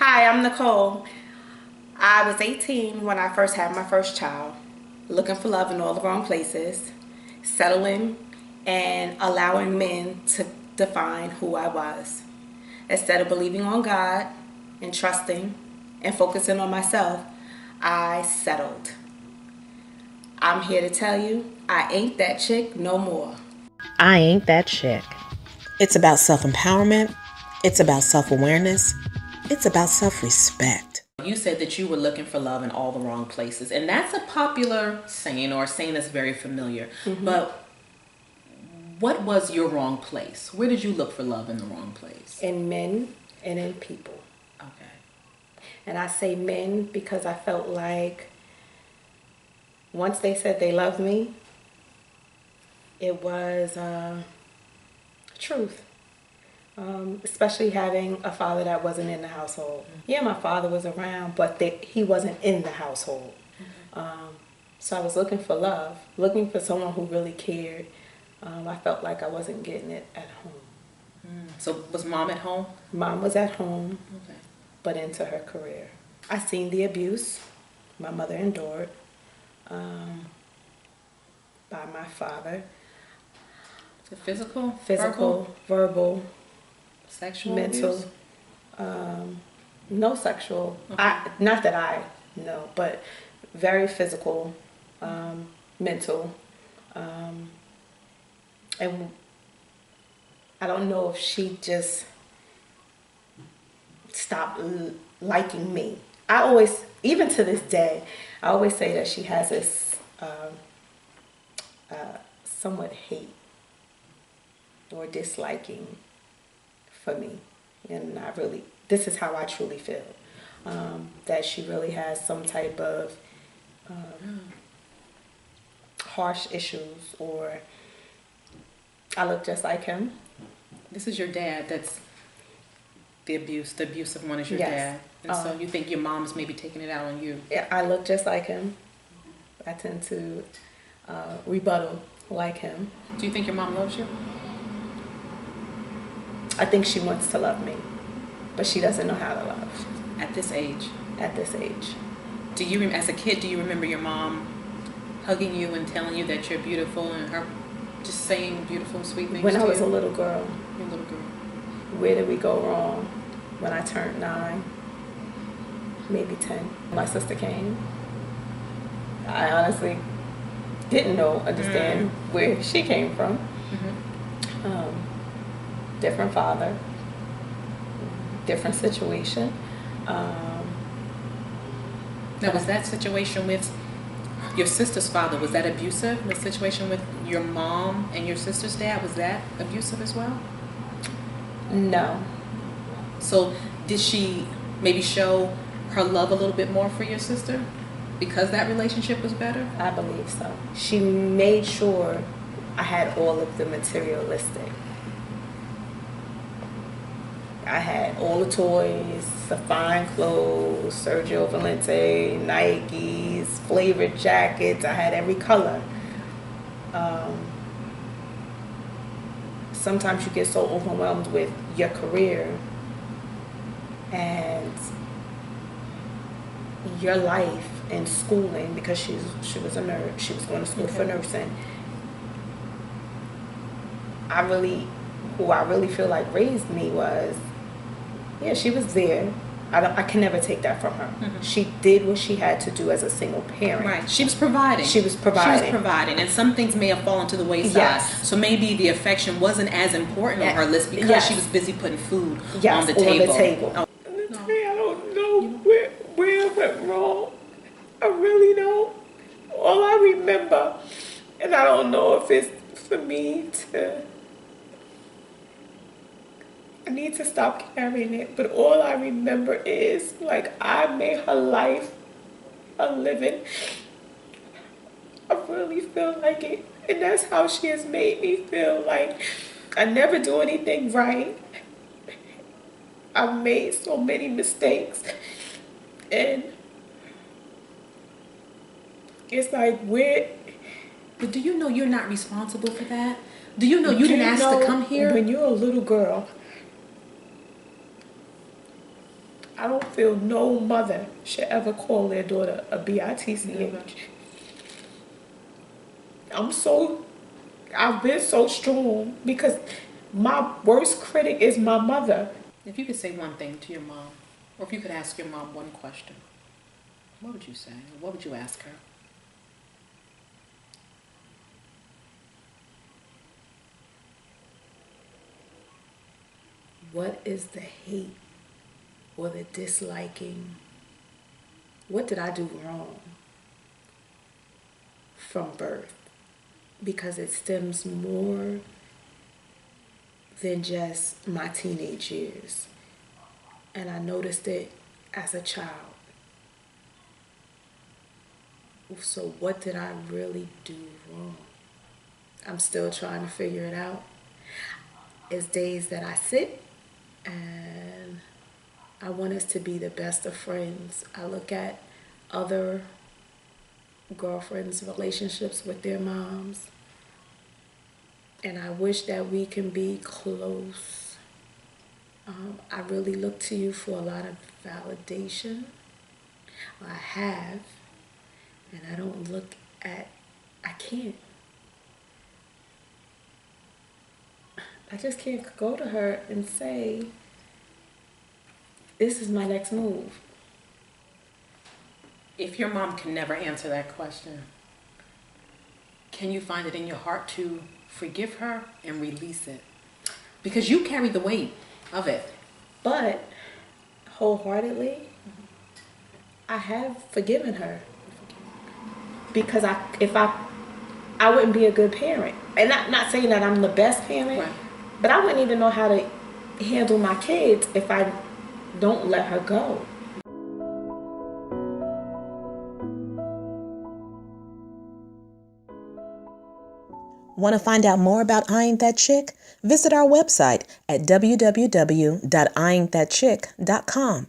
Hi, I'm Nicole. I was 18 when I first had my first child, looking for love in all the wrong places, settling and allowing men to define who I was. Instead of believing on God and trusting and focusing on myself, I settled. I'm here to tell you, I ain't that chick no more. I ain't that chick. It's about self-empowerment. It's about self-awareness. It's about self-respect. You said that you were looking for love in all the wrong places, and that's a popular saying, or a saying that's very familiar. But what was your wrong place? Where did you look for love in the wrong place? In men and in people. Okay. And I say men because I felt like once they said they loved me, it was truth. Especially having a father that wasn't in the household. Yeah, my father was around, but he wasn't in the household. So I was looking for love, looking for someone who really cared. I felt like I wasn't getting it at home. So was mom at home? Mom was at home, Okay. but into her career. I seen the abuse my mother endured by my father. So physical? Physical, verbal, Sexual mental. abuse? No sexual. Not that I know, but very physical, mental. And I don't know if she just stopped liking me. I always, even to this day, I always say that she has this somewhat hate or disliking for me. And I really, this is how I truly feel. That she really has some type of harsh issues, or I look just like him. This is your dad. That's the abusive one is your Yes. dad. And so you think your mom's maybe taking it out on you. Yeah, I look just like him. I tend to rebuttal like him. Do you think your mom loves you? I think she wants to love me, but she doesn't know how to love At this age? at this age. Do you, as a kid, do you remember your mom hugging you and telling you that you're beautiful, and her just saying beautiful, sweet things When to I was you? a little girl, Your little girl. where did we go wrong? When I turned 9, maybe 10, my sister came. I honestly didn't understand where she came from. Different father, different situation. Now, was that situation with your sister's father, was that abusive? The situation with your mom and your sister's dad, was that abusive as well? No. So did she maybe show her love a little bit more for your sister because that relationship was better? I believe so. She made sure I had all of the materialistic. I had all the toys, the fine clothes, Sergio Valente, Nikes, flavored jackets. I had every color. Sometimes you get so overwhelmed with your career and your life and schooling, because she was a nurse. She was going to school for nursing. Who I really feel like raised me was, yeah, she was there. I can never take that from her. She did what she had to do as a single parent. Right. She was providing. She was providing. And some things may have fallen to the wayside. Yes. So maybe the affection wasn't as important on her list because she was busy putting food on the table. Oh. I don't know where I went wrong. I really don't. All I remember, and I don't know if it's for me to, I need to stop carrying it, but all I remember is, like, I made her life a living. I really feel like it, and that's how she has made me feel. Like, I never do anything right. I've made so many mistakes, and it's like, where? But do you know you're not responsible for that? Do you know you didn't ask to come here? When you're a little girl, I don't feel no mother should ever call their daughter a bitch. I've been so strong because my worst critic is my mother. If you could say one thing to your mom, or if you could ask your mom one question, what would you say? What would you ask her? What is the hate or the disliking? What did I do wrong from birth? Because it stems more than just my teenage years. And I noticed it as a child. So what did I really do wrong? I'm still trying to figure it out. It's days that I sit and I want us to be the best of friends. I look at other girlfriends' relationships with their moms, and I wish that we can be close. I really look to you for a lot of validation. I have, and I don't look at, I can't. I just can't go to her and say, this is my next move. If your mom can never answer that question, can you find it in your heart to forgive her and release it? Because you carry the weight of it. But wholeheartedly, I have forgiven her. Because I wouldn't be a good parent. And not saying that I'm the best parent, Right. but I wouldn't even know how to handle my kids if I don't let her go. Want to find out more about I Ain't That Chick? Visit our website at www.IAin'tThatChick.com.